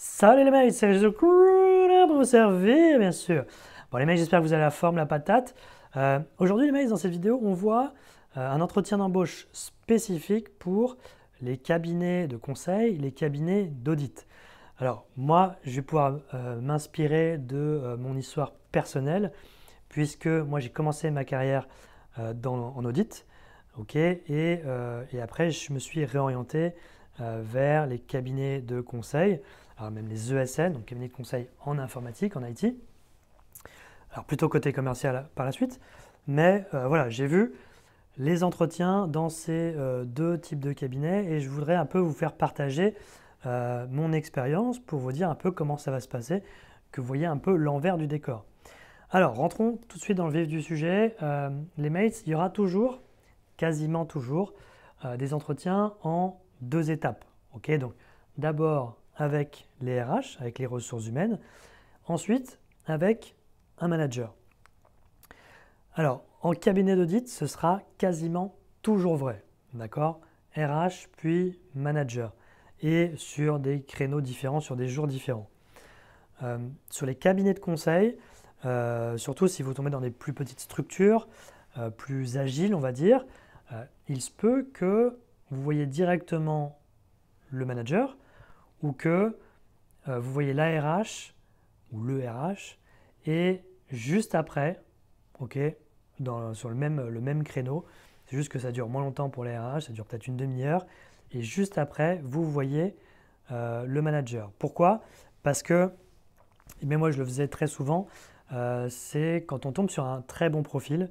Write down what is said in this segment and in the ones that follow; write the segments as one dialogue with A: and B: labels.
A: Salut les mecs, c'est The Crew pour vous servir, bien sûr. Bon les mecs, j'espère que vous avez la forme, la patate. Aujourd'hui les mecs, dans cette vidéo, on voit un entretien d'embauche spécifique pour les cabinets de conseil, les cabinets d'audit. Alors moi, je vais pouvoir m'inspirer de mon histoire personnelle, puisque moi j'ai commencé ma carrière en audit, ok, et après je me suis réorienté vers les cabinets de conseil, alors même les ESN, donc cabinets de conseil en informatique, en IT, alors plutôt côté commercial par la suite, mais voilà, j'ai vu les entretiens dans ces deux types de cabinets et je voudrais un peu vous faire partager mon expérience pour vous dire un peu comment ça va se passer, que vous voyez un peu l'envers du décor. Alors, rentrons tout de suite dans le vif du sujet. Les mates, il y aura toujours, quasiment toujours, des entretiens en deux étapes. Ok, donc d'abord avec les RH, avec les ressources humaines, ensuite avec un manager. Alors, en cabinet d'audit, ce sera quasiment toujours vrai. D'accord? RH puis manager. Et sur des créneaux différents, sur des jours différents. Sur les cabinets de conseil, surtout si vous tombez dans des plus petites structures, plus agiles, on va dire, il se peut que vous voyez directement le manager ou que vous voyez l'ARH ou le RH et juste après, ok, sur le même créneau, c'est juste que ça dure moins longtemps pour les RH, ça dure peut-être une demi-heure, et juste après, vous voyez le manager. Pourquoi? Parce que, mais moi je le faisais très souvent, c'est quand on tombe sur un très bon profil,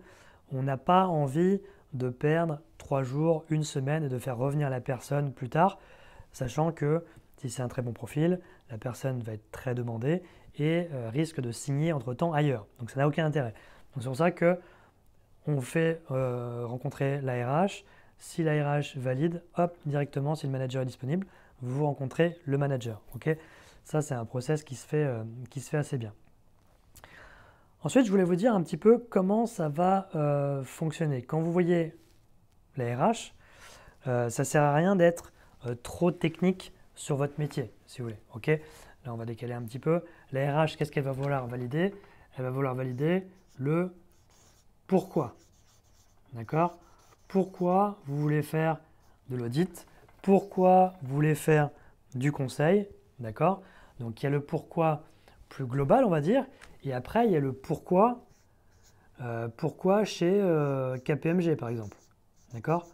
A: on n'a pas envie de perdre 3 jours, une semaine et de faire revenir la personne plus tard, sachant que si c'est un très bon profil, la personne va être très demandée et risque de signer entre-temps ailleurs. Donc ça n'a aucun intérêt. Donc c'est pour ça que on fait rencontrer l'ARH. Si l'ARH valide, hop, directement, si le manager est disponible, vous rencontrez le manager. Okay, ça, c'est un process qui se fait assez bien. Ensuite, je voulais vous dire un petit peu comment ça va fonctionner. Quand vous voyez l'ARH, ça ne sert à rien d'être trop technique sur votre métier, si vous voulez. Okay, là, on va décaler un petit peu. L'ARH, qu'est-ce qu'elle va vouloir valider? Elle va vouloir valider le pourquoi. D'accord? Pourquoi vous voulez faire de l'audit? Pourquoi vous voulez faire du conseil? D'accord? Donc il y a le pourquoi plus global, on va dire, et après il y a le pourquoi chez KPMG par exemple. D'accord?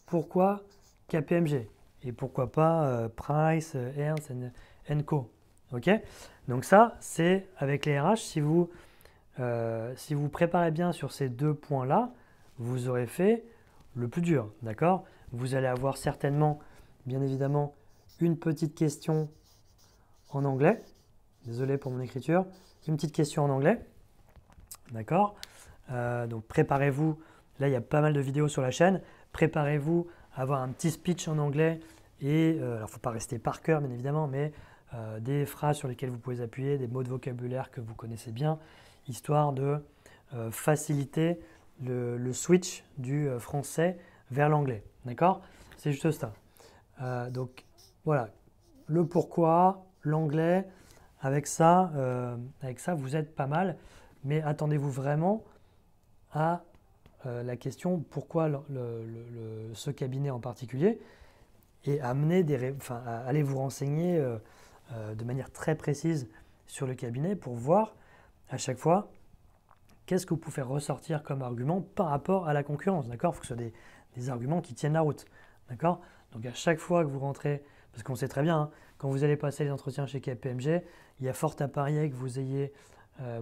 A: Pourquoi KPMG? Et pourquoi pas Price, Ernst Co. Ok? Donc ça, c'est avec les RH, si vous préparez bien sur ces deux points-là, vous aurez fait le plus dur, d'accord? Vous allez avoir certainement, bien évidemment, une petite question en anglais. Désolé pour mon écriture. Une petite question en anglais, d'accord? Donc préparez-vous. Là, il y a pas mal de vidéos sur la chaîne. Préparez-vous à avoir un petit speech en anglais. Et alors, il ne faut pas rester par cœur, bien évidemment, mais des phrases sur lesquelles vous pouvez appuyer, des mots de vocabulaire que vous connaissez bien, histoire de faciliter le switch du français vers l'anglais. D'accord? C'est juste ça. Donc voilà, le pourquoi, l'anglais, avec ça, vous êtes pas mal, mais attendez-vous vraiment à la question pourquoi ce cabinet en particulier et allez vous renseigner de manière très précise sur le cabinet pour voir à chaque fois qu'est-ce que vous pouvez faire ressortir comme argument par rapport à la concurrence. D'accord? Il faut que ce soit des arguments qui tiennent la route. D'accord? Donc à chaque fois que vous rentrez, parce qu'on sait très bien, hein, quand vous allez passer les entretiens chez KPMG, il y a fort à parier que vous ayez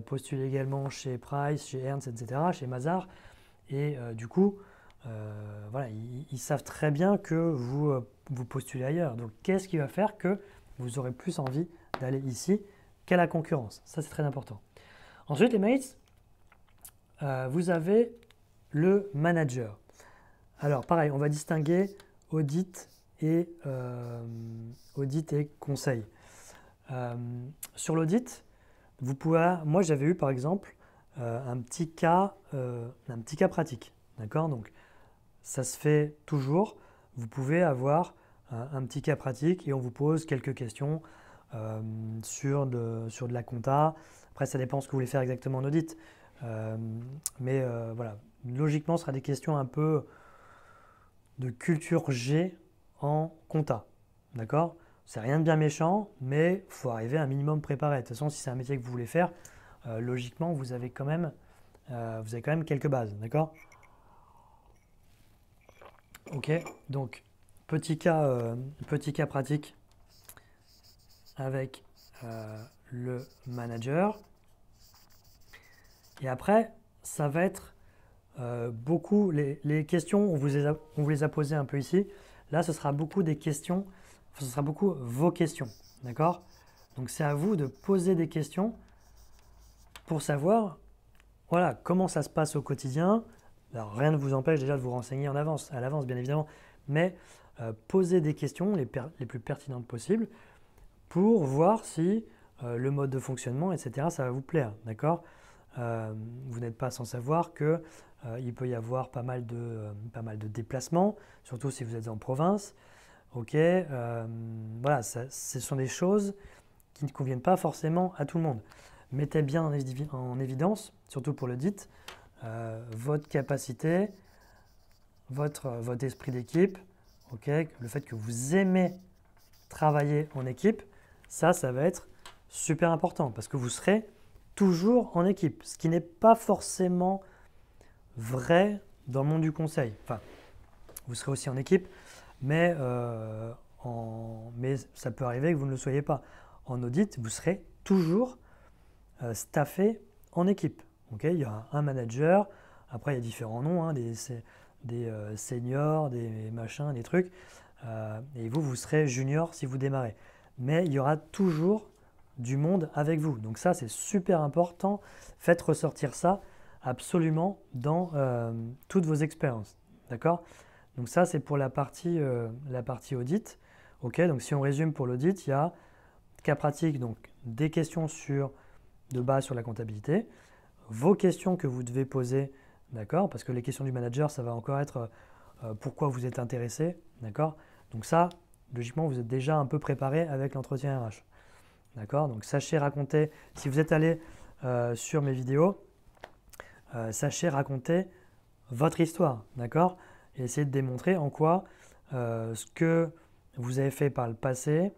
A: postulé également chez Price, chez Ernst, etc., chez Mazars. Et du coup, voilà, ils savent très bien que vous postulez ailleurs. Donc qu'est-ce qui va faire que vous aurez plus envie d'aller ici qu'à la concurrence? Ça, c'est très important. Ensuite, les mates, vous avez le manager. Alors, pareil, on va distinguer audit et conseil. Sur l'audit, moi j'avais eu par exemple un petit cas pratique. D'accord? Donc, ça se fait toujours. Vous pouvez avoir un petit cas pratique et on vous pose quelques questions. sur de la compta. Après, ça dépend ce que vous voulez faire exactement en audit. Mais voilà, logiquement, ce sera des questions un peu de culture G en compta. D'accord? C'est rien de bien méchant, mais il faut arriver un minimum préparé. De toute façon, si c'est un métier que vous voulez faire, logiquement, vous avez quand même quelques bases. D'accord? Ok, donc petit cas pratique avec le manager. Et après, ça va être beaucoup, les questions, on vous les a posées un peu ici. Là, ce sera beaucoup des questions, ce sera beaucoup vos questions. D'accord? Donc c'est à vous de poser des questions pour savoir voilà, comment ça se passe au quotidien. Alors rien ne vous empêche déjà de vous renseigner à l'avance bien évidemment, mais posez des questions les plus pertinentes possibles pour voir si le mode de fonctionnement, etc., ça va vous plaire. D'accord? Vous n'êtes pas sans savoir que il peut y avoir pas mal de déplacements, surtout si vous êtes en province. Ok, voilà, ce sont des choses qui ne conviennent pas forcément à tout le monde. Mettez bien en évidence, surtout pour l'audit, votre capacité, votre esprit d'équipe, okay, le fait que vous aimez travailler en équipe, ça va être super important parce que vous serez toujours en équipe, ce qui n'est pas forcément vrai dans le monde du conseil. Enfin, vous serez aussi en équipe, mais ça peut arriver que vous ne le soyez pas. En audit, vous serez toujours staffé en équipe. Okay, il y a un manager, après il y a différents noms, hein, des seniors, des machins, des trucs, et vous serez junior si vous démarrez. Mais il y aura toujours du monde avec vous. Donc ça, c'est super important. Faites ressortir ça absolument dans toutes vos expériences. D'accord? Donc ça, c'est pour la partie audit. Ok, donc si on résume pour l'audit, il y a cas pratique, donc des questions de base sur la comptabilité, vos questions que vous devez poser, d'accord? Parce que les questions du manager, ça va encore être pourquoi vous êtes intéressé, d'accord? Donc ça, logiquement, vous êtes déjà un peu préparé avec l'entretien RH. D'accord? Donc sachez raconter, si vous êtes allé sur mes vidéos, sachez raconter votre histoire, d'accord? Et essayez de démontrer en quoi ce que vous avez fait par le passé,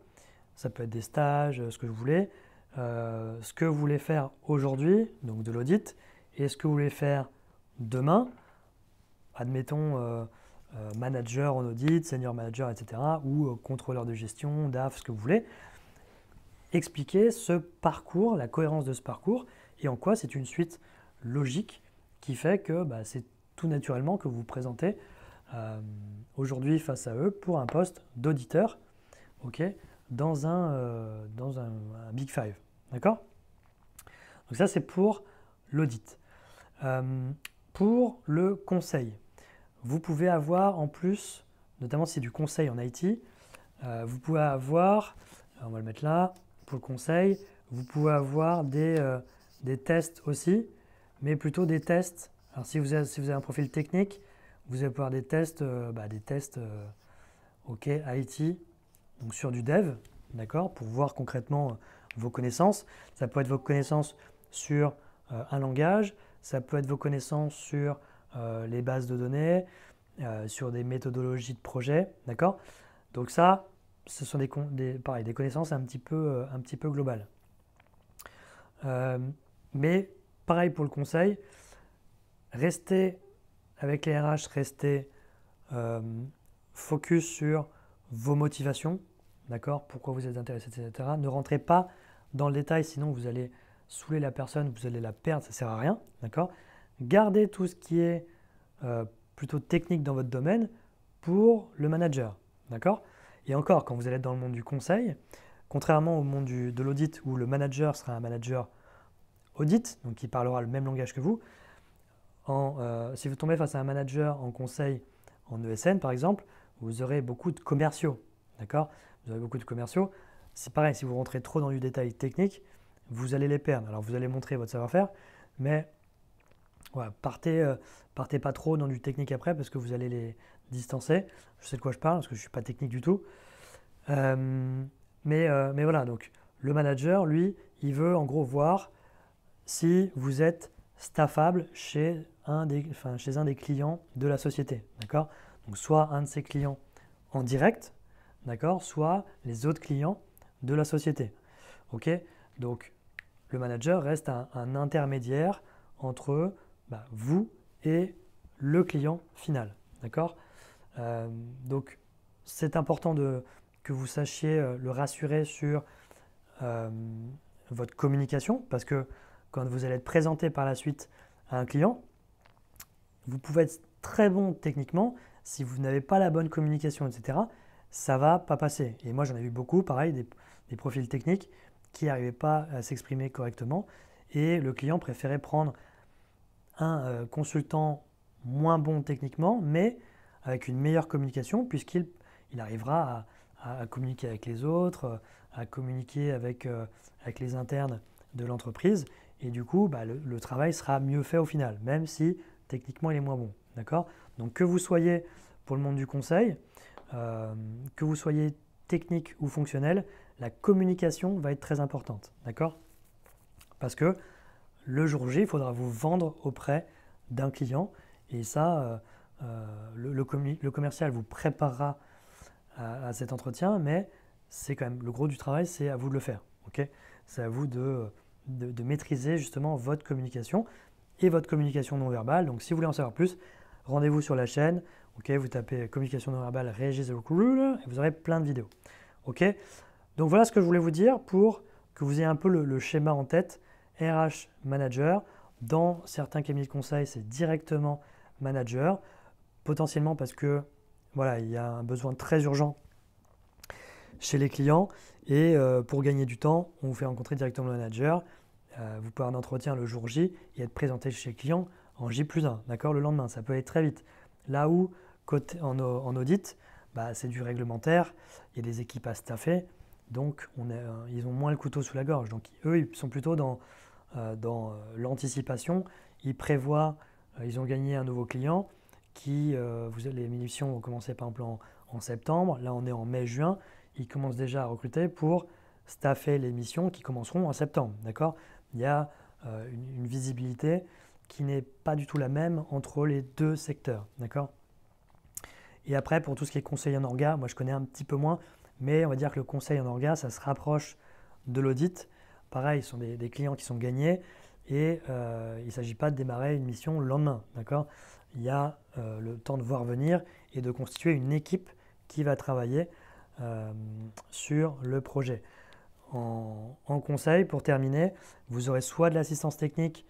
A: ça peut être des stages, ce que vous voulez, ce que vous voulez faire aujourd'hui, donc de l'audit, et ce que vous voulez faire demain, admettons manager en audit, senior manager, etc., ou contrôleur de gestion, DAF, ce que vous voulez. Expliquer ce parcours, la cohérence de ce parcours, et en quoi c'est une suite logique qui fait que c'est tout naturellement que vous vous présentez aujourd'hui face à eux pour un poste d'auditeur, ok, dans un Big Five. D'accord? Donc ça, c'est pour l'audit. Pour le conseil, vous pouvez avoir en plus, notamment si c'est du conseil en IT, vous pouvez avoir, on va le mettre là, pour le conseil, vous pouvez avoir des tests aussi, mais plutôt des tests. Alors si vous avez un profil technique, vous allez pouvoir des tests OK, IT, donc sur du dev, d'accord, pour voir concrètement vos connaissances. Ça peut être vos connaissances sur un langage, ça peut être vos connaissances sur les bases de données, sur des méthodologies de projet, d'accord. Donc ça, ce sont des connaissances un petit peu globales. Mais pareil pour le conseil, restez avec les RH, restez focus sur vos motivations, d'accord, pourquoi vous êtes intéressé, etc. Ne rentrez pas dans le détail, sinon vous allez saouler la personne, vous allez la perdre, ça ne sert à rien, d'accord. Gardez tout ce qui est plutôt technique dans votre domaine pour le manager, d'accord. Et encore, quand vous allez être dans le monde du conseil, contrairement au monde de l'audit où le manager sera un manager audit, donc qui parlera le même langage que vous, si vous tombez face à un manager en conseil en ESN par exemple, vous aurez beaucoup de commerciaux, d'accord? Vous aurez beaucoup de commerciaux. C'est pareil, si vous rentrez trop dans du détail technique, vous allez les perdre. Alors vous allez montrer votre savoir-faire, mais voilà, partez pas trop dans du technique après parce que vous allez les distancer. Je sais de quoi je parle parce que je ne suis pas technique du tout. Mais voilà, donc Le manager, lui, il veut en gros voir si vous êtes staffable chez un des clients de la société. D'accord? Donc soit un de ses clients en direct, d'accord, soit les autres clients de la société. Ok? Donc le manager reste un intermédiaire entre vous et le client final. D'accord? Donc c'est important que vous sachiez le rassurer sur votre communication, parce que quand vous allez être présenté par la suite à un client, vous pouvez être très bon techniquement, si vous n'avez pas la bonne communication, etc., ça ne va pas passer. Et moi, j'en ai vu beaucoup, pareil, des profils techniques qui n'arrivaient pas à s'exprimer correctement, et le client préférait prendre un consultant moins bon techniquement, mais avec une meilleure communication, puisqu'il arrivera à communiquer avec les autres, à communiquer avec les internes de l'entreprise, et du coup, le travail sera mieux fait au final, même si techniquement il est moins bon. D'accord? Donc que vous soyez pour le monde du conseil, que vous soyez technique ou fonctionnel, la communication va être très importante. D'accord? Parce que le jour J, il faudra vous vendre auprès d'un client, et ça, le commercial vous préparera à cet entretien, mais c'est quand même le gros du travail, c'est à vous de le faire. Okay? C'est à vous de maîtriser justement votre communication et votre communication non verbale. Donc si vous voulez en savoir plus, rendez-vous sur la chaîne. Okay? Vous tapez communication non verbale Régis The Recruiter et vous aurez plein de vidéos. Okay? Donc voilà ce que je voulais vous dire pour que vous ayez un peu le schéma en tête. RH manager, dans certains cabinets de conseil, c'est directement manager, potentiellement parce que voilà, il y a un besoin très urgent chez les clients et pour gagner du temps, on vous fait rencontrer directement le manager. Vous pouvez avoir un entretien le jour J et être présenté chez le client en J+1, d'accord, le lendemain. Ça peut aller très vite. Là où, en audit, c'est du réglementaire, il y a des équipes à staffer, donc ils ont moins le couteau sous la gorge. Donc eux, ils sont plutôt dans l'anticipation. Ils prévoient, ils ont gagné un nouveau client les missions vont commencer par exemple en septembre. Là, on est en mai-juin. Ils commencent déjà à recruter pour staffer les missions qui commenceront en septembre. D'accord? Il y a une visibilité qui n'est pas du tout la même entre les deux secteurs. D'accord? Et après, pour tout ce qui est conseil en orga, moi je connais un petit peu moins, mais on va dire que le conseil en orga, ça se rapproche de l'audit. Pareil, ce sont des clients qui sont gagnés et il ne s'agit pas de démarrer une mission le lendemain. D'accord? Il y a le temps de voir venir et de constituer une équipe qui va travailler sur le projet. En conseil, pour terminer, vous aurez soit de l'assistance technique,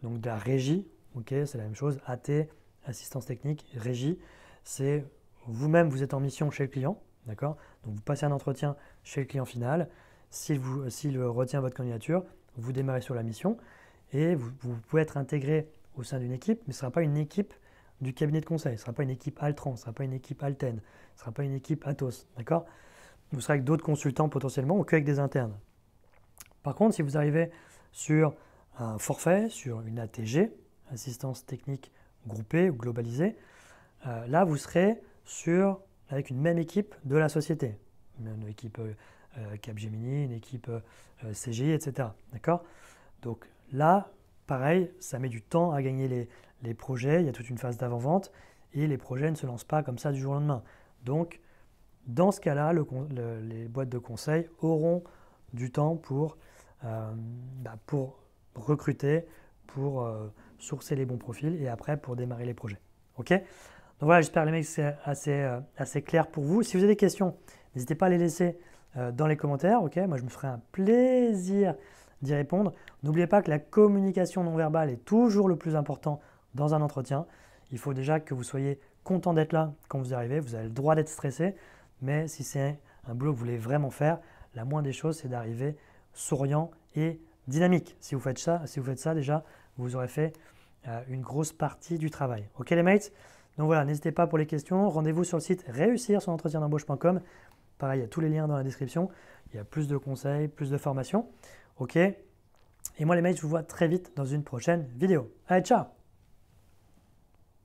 A: donc de la régie, okay, c'est la même chose, AT, assistance technique, régie, c'est vous-même, vous êtes en mission chez le client, d'accord? Donc vous passez un entretien chez le client final, s'il retient votre candidature, vous démarrez sur la mission et vous pouvez être intégré au sein d'une équipe, mais ce ne sera pas une équipe du cabinet de conseil, ce ne sera pas une équipe Altran, ce ne sera pas une équipe Alten, ce ne sera pas une équipe Atos, d'accord? Vous serez avec d'autres consultants potentiellement ou qu'avec des internes. Par contre, si vous arrivez sur un forfait, sur une ATG, assistance technique groupée ou globalisée, là vous serez avec une même équipe de la société, une équipe Capgemini, une équipe CGI, etc. D'accord? Donc là, pareil, ça met du temps à gagner les projets, il y a toute une phase d'avant-vente et les projets ne se lancent pas comme ça du jour au lendemain. Donc, dans ce cas-là, les boîtes de conseil auront du temps pour recruter, pour sourcer les bons profils et après pour démarrer les projets. Ok? Donc voilà, j'espère les mecs c'est assez clair pour vous. Si vous avez des questions, n'hésitez pas à les laisser dans les commentaires. Ok? Moi, je me ferai un plaisir d'y répondre. N'oubliez pas que la communication non verbale est toujours le plus important dans un entretien. Il faut déjà que vous soyez content d'être là quand vous arrivez. Vous avez le droit d'être stressé, mais si c'est un boulot que vous voulez vraiment faire, la moindre des choses, c'est d'arriver souriant et dynamique. Si vous faites ça déjà, vous aurez fait une grosse partie du travail. Ok les mates? Donc voilà, n'hésitez pas pour les questions. Rendez-vous sur le site réussir-son-entretien-d'embauche.com. Pareil, il y a tous les liens dans la description. Il y a plus de conseils, plus de formations. Ok? Et moi les mates, je vous vois très vite dans une prochaine vidéo. Allez, ciao!